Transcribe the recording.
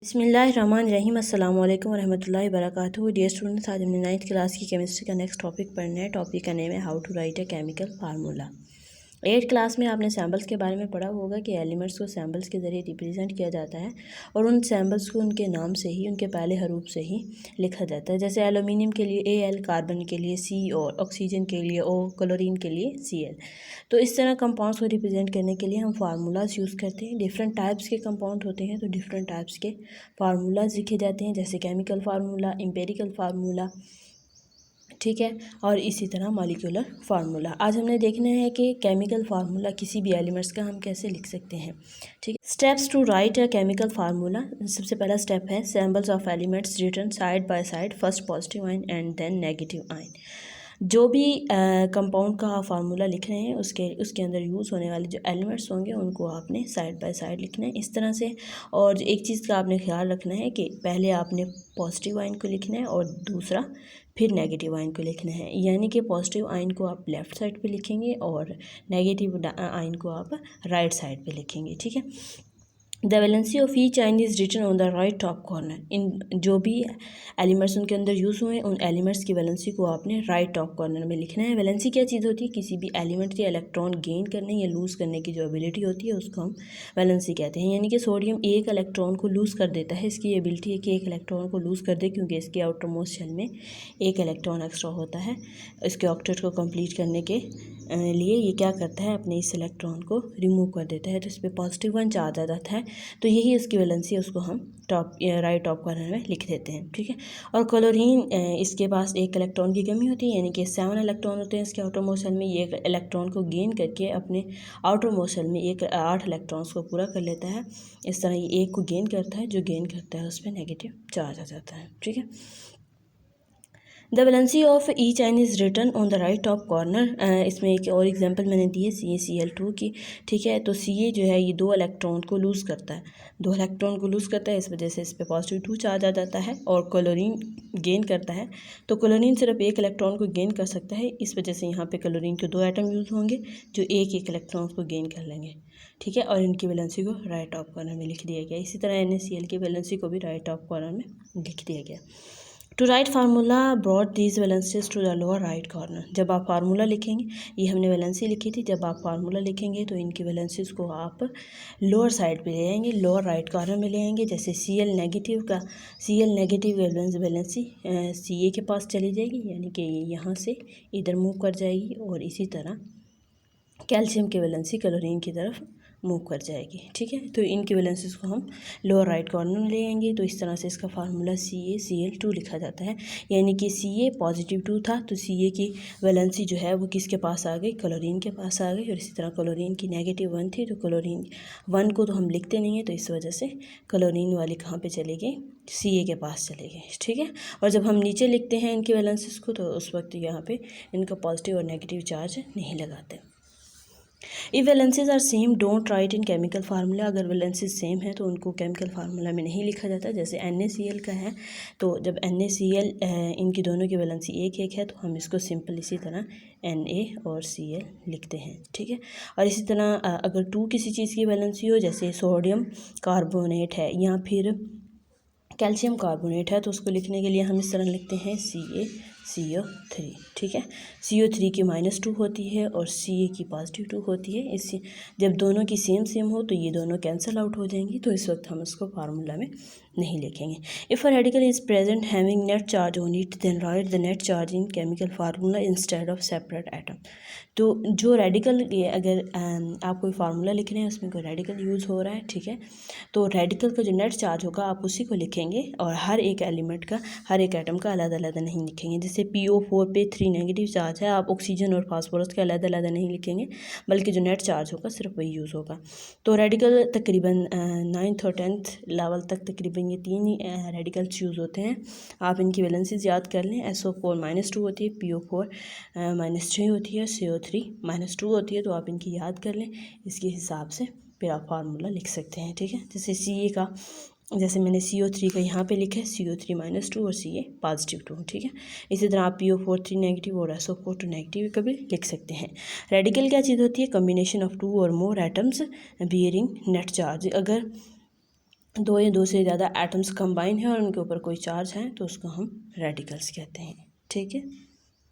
बिस्मिल्लाहिर्रहमानिर्रहीम अस्सलाम वालेकुम रहमतुल्लाहि वबरकातुहू। डियर स्टूडेंट्स, आज हमने 9th क्लास की केमिस्ट्री का नेक्स्ट टॉपिक पढ़ना है। टॉपिक का नेम है how to write a chemical formula. 8th class में आपने सैम्पल्स के बारे में पढ़ा होगा कि एलिमेंट्स को सैम्पल्स के ज़रिए रिप्रेजेंट किया जाता है और उन सैम्पल्स को उनके नाम से ही, उनके पहले हरूफ से ही लिखा जाता है। जैसे एलुमिनियम के लिए Al, कार्बन के लिए C और ऑक्सीजन के लिए O, क्लोरीन के लिए Cl। तो इस तरह कंपाउंड्स को रिप्रेजेंट करने के लिए हम फार्मूलाज यूज़ करते हैं। डिफरेंट टाइप्स के कंपाउंड होते हैं तो डिफरेंट टाइप्स के फार्मूलाज लिखे जाते हैं, जैसे केमिकल फार्मूला, एम्पिरिकल फार्मूला, ठीक है, और इसी तरह मॉलिक्यूलर फार्मूला। आज हमने देखना है कि केमिकल फार्मूला किसी भी एलिमेंट्स का हम कैसे लिख सकते हैं। ठीक है, steps to write a chemical formula. सबसे पहला स्टेप है symbols of elements written side by side, first positive ion and then negative ion. जो भी कंपाउंड का फार्मूला लिख रहे हैं उसके अंदर यूज़ होने वाले जो एलिमेंट्स होंगे उनको आपने साइड बाय साइड लिखना है इस तरह से। और एक चीज़ का आपने ख्याल रखना है कि पहले आपने पॉजिटिव आइन को लिखना है और दूसरा फिर नेगेटिव आइन को लिखना है, यानी कि पॉजिटिव आइन को आप लेफ़्ट साइड पे लिखेंगे और नेगेटिव आइन को आप राइट साइड पे लिखेंगे। ठीक है, the valency of each ion is written on the right top corner. इन जो भी एलिमेंट्स उनके अंदर यूज़ हुए हैं उन एलिमेंट्स की वैलेंसी को आपने राइट टॉप कॉर्नर में लिखना है। वैलेंसी क्या चीज़ होती है? किसी भी एलिमेंट के इलेक्ट्रॉन गेन करने या लूज़ करने की जो एबिलिटी होती है उसको हम वैलेंसी कहते हैं। यानी कि सोडियम एक इलेक्ट्रॉन को लूज़ कर देता है, इसकी एबिलिटी है कि एक इलेक्ट्रॉन को लूज़ कर दे, क्योंकि इसके आउटर मोस्ट शेल में एक इलेक्ट्रॉन एक्स्ट्रा होता है। इसके ऑक्टेट को कंप्लीट करने के लिए ये क्या करता है, अपने इस इलेक्ट्रॉन को रिमूव कर देता है, तो इस पर पॉजिटिव 1 चार्ज आ जाता है। तो यही उसकी वैलेंसी है, उसको हम राइट टॉप कॉर्नर में लिख देते हैं। ठीक है, और क्लोरीन इसके पास एक इलेक्ट्रॉन की कमी होती है, यानी कि 7 इलेक्ट्रॉन होते हैं इसके आउटर मोस्ट शेल में। ये एक इलेक्ट्रॉन को गेन करके अपने आउटर मोस्ट शेल में 8 इलेक्ट्रॉन्स को पूरा कर लेता है। इस तरह ये एक को गेन करता है, जो गेन करता है उस पर नेगेटिव चार्ज आ जाता है। ठीक है, the valency of each ion is written on the right top corner. इसमें एक और एग्जांपल मैंने दी है CaCl2 की। ठीक है, तो Ca जो है ये 2 इलेक्ट्रॉन को लूज़ करता है, 2 इलेक्ट्रॉन को लूज़ करता है, इस वजह से इस पर पॉजिटिव 2 चार्ज आ जाता है। और क्लोरीन गेन करता है, तो क्लोरीन सिर्फ एक इलेक्ट्रॉन को गेन कर सकता है, इस वजह से यहाँ पे क्लोरीन के 2 एटम यूज़ होंगे जो एक इलेक्ट्रॉन को गेन कर लेंगे। ठीक है, और इनकी वैलेंसी को राइट टॉप कॉर्नर में लिख दिया गया। इसी तरह NaCl की वैलेंसी को भी राइट टॉप कॉर्नर में लिख दिया गया। To write formula brought these valencies to the lower right corner. जब आप फार्मूला लिखेंगे, ये हमने वैलेंसी लिखी थी, जब आप फार्मूला लिखेंगे तो इनकी वैलेंसीज को आप लोअर साइड पे ले आएंगे, लोअर राइट कॉर्नर में ले आएंगे। जैसे Cl नेगेटिव वैलेंसी Ca के पास चली जाएगी, यानी कि ये यहाँ से इधर मूव कर जाएगी, और इसी तरह कैल्शियम की वैलेंसी क्लोरीन की तरफ मूव कर जाएगी। ठीक है, तो इनकी वैलेंसीज को हम लोअर राइट कॉर्नर में ले आएंगे। तो इस तरह से इसका फार्मूला CaCl2 लिखा जाता है, यानी कि Ca पॉजिटिव 2 था तो Ca की वैलेंसी जो है वो किसके पास आ गई, क्लोरीन के पास आ गई। और इसी तरह क्लोरीन की नेगेटिव 1 थी, तो क्लोरीन 1 को तो हम लिखते नहीं हैं, तो इस वजह से क्लोरीन वाली कहाँ पर चली गई, Ca के पास चली गई। ठीक है, और जब हम नीचे लिखते हैं इनकी वैलेंसीज को तो उस वक्त यहाँ पर इनका पॉजिटिव और नेगेटिव चार्ज नहीं लगाते। If valencies are same don't write in chemical formula. अगर वैलेंसीज सेम है तो उनको केमिकल फार्मूला में नहीं लिखा जाता। जैसे NaCl का है, तो जब NaCl इनकी दोनों की वैलेंसी एक एक है तो हम इसको सिंपल इसी तरह Na और Cl लिखते हैं। ठीक है, और इसी तरह अगर 2 किसी चीज़ की वैलेंसी हो, जैसे सोडियम कार्बोनेट है या फिर कैल्शियम कार्बोनेट है, तो उसको लिखने के लिए हम इस तरह लिखते हैं CaCO3। ठीक है, CO3 की -2 होती है और Ca की पॉजिटिव 2 होती है। इसी जब दोनों की सेम हो तो ये दोनों कैंसिल आउट हो जाएंगी, तो इस वक्त हम इसको फार्मूला में नहीं लिखेंगे। If a radical is present having net charge on it then write the net charge in chemical formula instead of separate atom. तो जो रेडिकल, अगर आप कोई फार्मूला लिख रहे हैं उसमें कोई रेडिकल यूज़ हो रहा है, ठीक है, तो रेडिकल का जो नेट चार्ज होगा आप उसी को लिखेंगे और हर एक एलिमेंट का, हर एक एटम का अलग अलग नहीं लिखेंगे। जैसे PO4 पे 3 नेगेटिव चार्ज है, आप ऑक्सीजन और फास्फोरस का अलग अलग नहीं लिखेंगे, बल्कि जो नेट चार्ज होगा सिर्फ वही यूज़ होगा। तो रेडिकल तकरीबन 9th और 10th लेवल तक तकरीबन ये 3 ही रेडिकल्स यूज़ होते हैं। आप इनकी वैलेंसीज याद कर लें। SO4 -2 होती है, PO4 -3 होती है, CO3 -2 होती है, तो आप इनकी याद कर लें। इसके हिसाब से फिर आप फार्मूला लिख सकते हैं। ठीक है, जैसे Ca का, जैसे मैंने CO3 का यहाँ पे लिखा है CO3 -2 और Ca पॉजिटिव 2। ठीक है, इसी तरह आप PO4 3 नेगेटिव और SO4 2 नेगेटिव का भी लिख सकते हैं। रेडिकल क्या चीज़ होती है? कम्बिनेशन ऑफ 2 और मोर एटम्स बियरिंग नेट चार्ज। अगर दो या दो से ज़्यादा एटम्स कंबाइन हैं और उनके ऊपर कोई चार्ज है तो उसको हम रेडिकल्स कहते हैं। ठीक है।